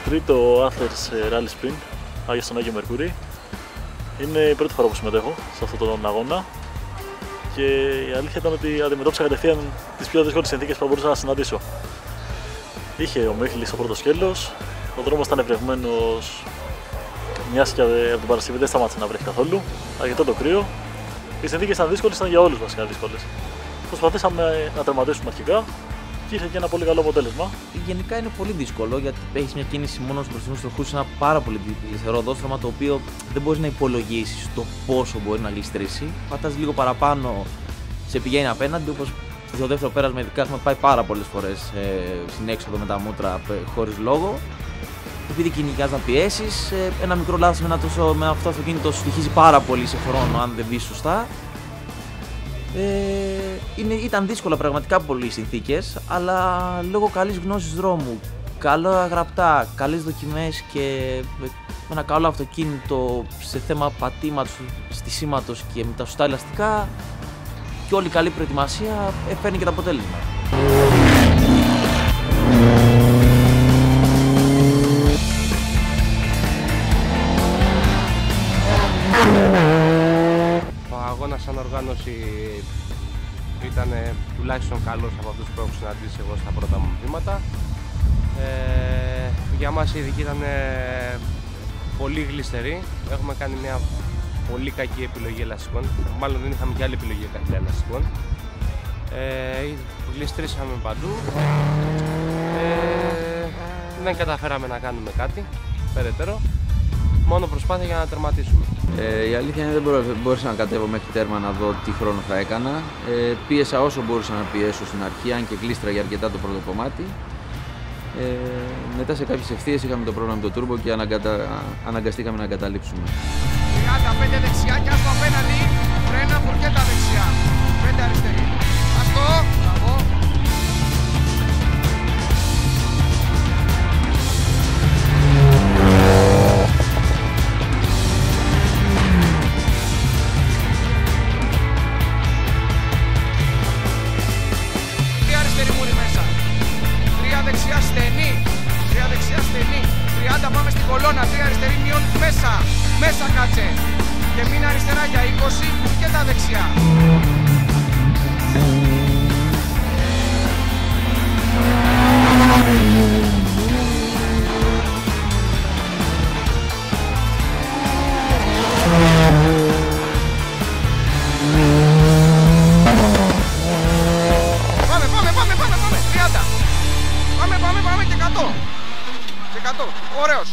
τρίτο Athens Rally Sprint στον Άγιο Μερκούρι. Είναι η πρώτη φορά που συμμετέχω σε αυτόν τον αγώνα και η αλήθεια ήταν ότι αντιμετώπισα κατευθείαν τις πιο δύσκολες συνθήκες που μπορούσα να συναντήσω. Είχε ομίχλη στο πρώτο σκέλος, ο δρόμος ήταν ευρευμένος, μιας και από την Παρασκευή δεν σταμάτησε να βρέχει καθόλου, αρκετό το κρύο. Οι συνθήκες ήταν δύσκολες, ήταν για όλους βασικά δύσκολες. Προσπαθήσαμε να τερματίσουμε αρχικά και είχε και ένα πολύ καλό αποτέλεσμα. Γενικά είναι πολύ δύσκολο γιατί έχει μια κίνηση μόνο στους μπροστινούς τροχούς σε ένα πάρα πολύ γλιστερό οδόστρωμα το οποίο δεν μπορεί να υπολογίσει το πόσο μπορεί να γλιστρήσει. Πατάς λίγο παραπάνω, σε πηγαίνει απέναντι. Όπως στο δεύτερο πέρασμα, ειδικά έχουμε πάει πάρα πολλές φορές στην έξοδο με τα μούτρα χωρίς λόγο. Επειδή κυνηγάς να πιέσεις, ένα μικρό λάθος με αυτό το αυτοκίνητο σου στοιχίζει πάρα πολύ σε χρόνο αν δεν μπεις σωστά. Ήταν δύσκολα πραγματικά πολλές συνθήκες, αλλά λόγω καλής γνώσης δρόμου, καλά γραπτά, καλές δοκιμές και με ένα καλό αυτοκίνητο σε θέμα πατήματος, στισίματος και με τα σωστά ελαστικά και όλη καλή προετοιμασία φέρνει και το αποτέλεσμα. Ο αγώνας σαν οργάνωση ήταν τουλάχιστον καλός από αυτούς που έχω συναντήσει εγώ στα πρώτα μου βήματα. Για μας η ειδική ήταν πολύ γλιστερή. Έχουμε κάνει μια πολύ κακή επιλογή ελαστικών. Μάλλον δεν είχαμε και άλλη επιλογή ελαστικών. Γλιστρήσαμε παντού. Δεν καταφέραμε να κάνουμε κάτι περαιτέρω. Μόνο προσπάθεια για να τερματίσουμε. Η αλήθεια είναι δεν μπόρεσα να κατέβω μέχρι τέρμα να δω τι χρόνο θα έκανα. Πίεσα όσο μπορούσα να πιέσω στην αρχή, αν και γλίστραγε αρκετά το πρώτο κομμάτι. Μετά σε κάποιες ευθείες είχαμε το πρόβλημα με το τούρμπο και αναγκαστήκαμε να εγκαταλείψουμε. 35 δεξιά και άστο απέναντι, φρένα φορκέτα δεξιά. 5 αριστερή. Άστο, μπράβο. Δεξιά στενή, 3 δεξιά στενή, 30 πάμε στην κολόνα, 3 αριστερή μειών μέσα, μέσα κάτσε και μείνε αριστερά για 20 και τα δεξιά. Πάμε και 100. Και 100. Ωραίος.